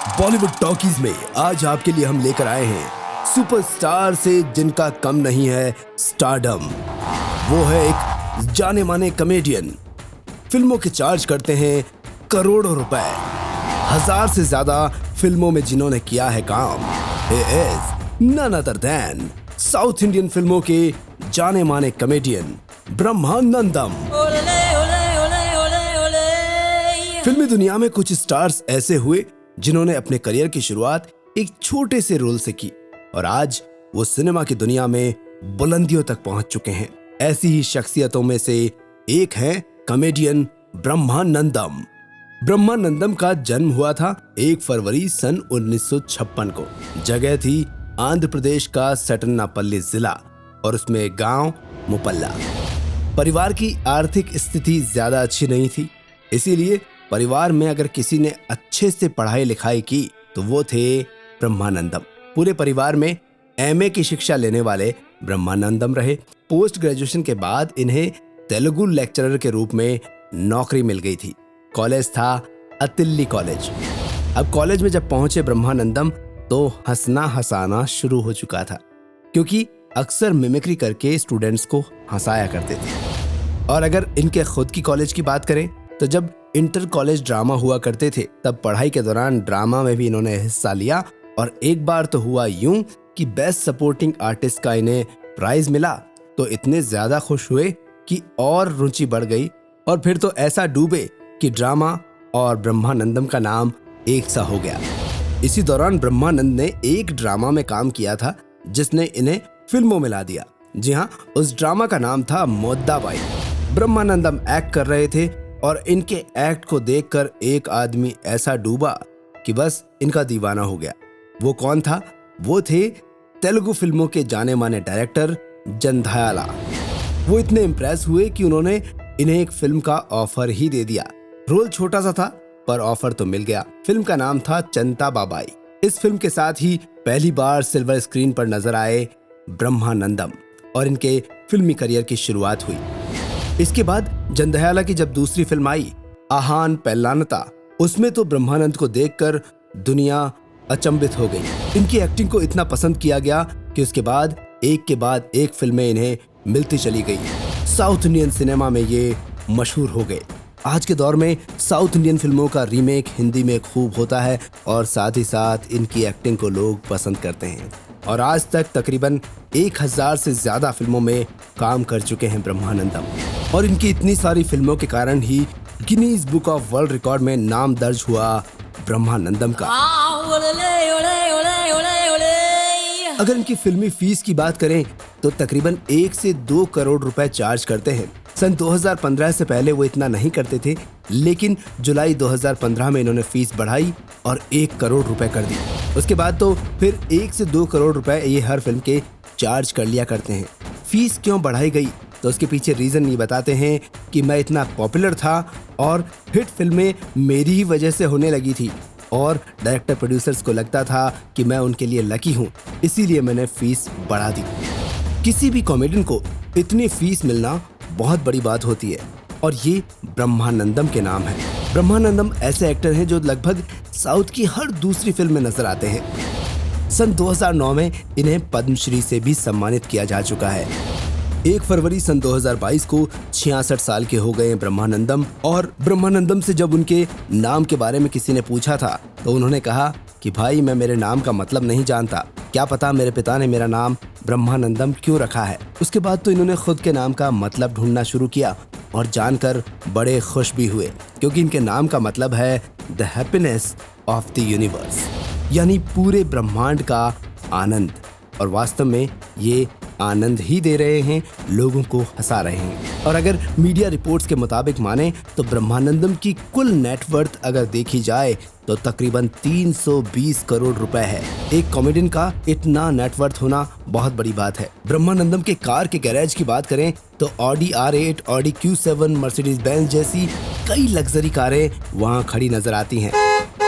Bollywood talkies में आज आपके लिए हम लेकर आए हैं सुपरस्टार से जिनका कम नहीं है स्टारडम। वो है एक जाने माने कॉमेडियन, फिल्मों के चार्ज करते हैं करोड़ों रुपए, 1000 से ज्यादा फिल्मों में जिन्होंने किया है काम। He is none other than south Indian फिल्मों के जाने माने कॉमेडियन ब्रह्मानंदम। फिल्मी दुनिया में कुछ स्टार्स ऐसे हुए जिन्होंने अपने करियर की शुरुआत एक छोटे से रोल से की और आज वो सिनेमा की दुनिया में बुलंदियों तक पहुंच चुके हैं। ऐसी ही शख्सियतों में से एक है कॉमेडियन ब्रह्मानंदम। ब्रह्मानंदम का जन्म हुआ था 1 फरवरी सन 1956 को। जगह थी आंध्र प्रदेश का सटन्नापल्ली जिला और उसमें गांव मुपल्ला। परिवार की आर्थिक स्थिति ज्यादा अच्छी नहीं थी, इसीलिए परिवार में अगर किसी ने अच्छे से पढ़ाई लिखाई की तो वो थे ब्रह्मानंदम। पूरे परिवार में एमए की शिक्षा लेने वाले ब्रह्मानंदम रहे। पोस्ट ग्रेजुएशन के बाद इन्हें तेलुगु लेक्चरर के रूप में नौकरी मिल गई थी। कॉलेज था अतिल्ली कॉलेज। अब कॉलेज में जब पहुंचे ब्रह्मानंदम तो हंसना हंसाना शुरू हो चुका था, क्योंकि अक्सर मिमिक्री करके स्टूडेंट्स को हंसाया करते थे। और अगर इनके खुद की कॉलेज की बात करें तो जब इंटर कॉलेज ड्रामा हुआ करते थे तब पढ़ाई के दौरान ड्रामा में भी इन्होंने हिस्सा लिया और एक बार तो हुआ यूं कि बेस्ट सपोर्टिंग आर्टिस्ट का इन्हें प्राइज मिला तो इतने ज्यादा खुश हुए कि और रुचि बढ़ गई और फिर तो ऐसा डूबे कि ड्रामा और ब्रह्मानंदम का नाम एक सा हो गया। इसी दौरान ब्रह्मानंद ने एक ड्रामा में काम किया था जिसने इन्हें फिल्मों में ला दिया। जी हाँ, उस ड्रामा का नाम था मोद्दाबाई। ब्रह्मानंदम एक्ट कर रहे थे और इनके एक्ट को देखकर एक आदमी ऐसा डूबा कि बस इनका दीवाना हो गया। वो कौन था? वो थे तेलुगु फिल्मों के जाने माने डायरेक्टर जंधायाला। वो इतने इम्प्रेस हुए कि उन्होंने इन्हें एक फिल्म का ऑफर ही दे दिया। रोल छोटा सा था पर ऑफर तो मिल गया। फिल्म का नाम था चंता बाबाई। इस फिल्म के साथ ही पहली बार सिल्वर स्क्रीन पर नजर आए ब्रह्मानंदम और इनके फिल्मी करियर की शुरुआत हुई। इसके बाद जंधायाला की जब दूसरी फिल्म आई आहान पेल्लानता, उसमें तो ब्रह्मानंद को देखकर दुनिया अचंभित हो गई। इनकी एक्टिंग को इतना पसंद किया गया कि उसके बाद एक फिल्में इन्हें मिलती चली गई। साउथ इंडियन सिनेमा में ये मशहूर हो गए। आज के दौर में साउथ इंडियन फिल्मों का रीमेक हिंदी में खूब होता है और साथ ही साथ इनकी एक्टिंग को लोग पसंद करते हैं और आज तक तकरीबन 1000 से ज्यादा फिल्मों में काम कर चुके हैं ब्रह्मानंदम। और इनकी इतनी सारी फिल्मों के कारण ही Guinness book of world record में नाम दर्ज हुआ ब्रह्मानंदम का। अगर इनकी फिल्मी फीस की बात करें तो तकरीबन 1 से 2 करोड़ रुपए चार्ज करते हैं। सन 2015 से पहले वो इतना नहीं करते थे, लेकिन जुलाई 2015 में इन्होंने फीस बढ़ाई और 1 करोड़ रुपए कर दी। उसके बाद तो फिर 1 से 2 करोड़ रुपए ये हर फिल्म के चार्ज कर लिया करते हैं। फीस क्यों बढ़ाई गई तो उसके पीछे रीजन ये बताते हैं कि मैं इतना पॉपुलर था और हिट फिल्में मेरी ही वजह से होने लगी थी और डायरेक्टर प्रोड्यूसर्स को लगता था कि मैं उनके लिए लकी हूँ, इसीलिए मैंने फीस बढ़ा दी। किसी भी कॉमेडियन को इतनी फीस मिलना बहुत बड़ी बात होती है और ये ब्रह्मानंदम के नाम है। ब्रह्मानंदम ऐसे एक्टर हैं जो लगभग साउथ की हर दूसरी फिल्म में नजर आते हैं। सन 2009 में इन्हें पद्मश्री से भी सम्मानित किया जा चुका है। 1 फरवरी सन 2022 को 66 साल के हो गए ब्रह्मानंदम। और ब्रह्मानंदम से जब उनके नाम के बारे में किसी ने पूछा था तो उन्होंने कहा कि भाई मैं मेरे नाम का मतलब नहीं जानता, क्या पता मेरे पिता ने मेरा नाम ब्रह्मानंदम क्यों रखा है। उसके बाद तो इन्होंने खुद के नाम का मतलब ढूंढना शुरू किया और जानकर बड़े खुश भी हुए, क्योंकि इनके नाम का मतलब है the happiness of the universe, यानी पूरे ब्रह्मांड का आनंद। और वास्तव में ये आनंद ही दे रहे हैं, लोगों को हंसा रहे हैं। और अगर मीडिया रिपोर्ट्स के मुताबिक माने तो ब्रह्मानंदम की कुल नेटवर्थ अगर देखी जाए तो तकरीबन 320 करोड़ रुपए है। एक कॉमेडियन का इतना नेटवर्थ होना बहुत बड़ी बात है। ब्रह्मानंदम के कार के गैरेज की बात करें तो Audi R8, Audi Q7, Mercedes Benz जैसी कई लग्जरी कारें वहाँ खड़ी नजर आती हैं।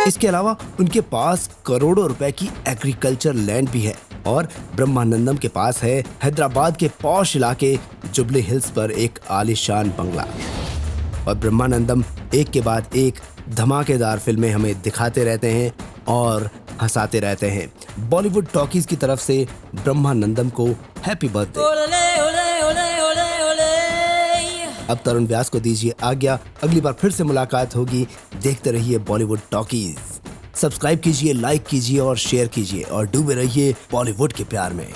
इसके अलावा उनके पास करोड़ों रुपए की एग्रीकल्चर लैंड भी है और ब्रह्मानंदम के पास है हैदराबाद के पॉश इलाके जुबली हिल्स पर एक आलीशान बंगला। और ब्रह्मानंदम एक के बाद एक धमाकेदार फिल्में हमें दिखाते रहते हैं और हंसाते रहते हैं। बॉलीवुड टॉकीज की तरफ से ब्रह्मानंदम को हैप्पी बर्थडे। अब तरुण व्यास को दीजिए आज्ञा, अगली बार फिर से मुलाकात होगी। देखते रहिए बॉलीवुड टॉकीज। सब्सक्राइब कीजिए, लाइक कीजिए और शेयर कीजिए और डूबे रहिए बॉलीवुड के प्यार में।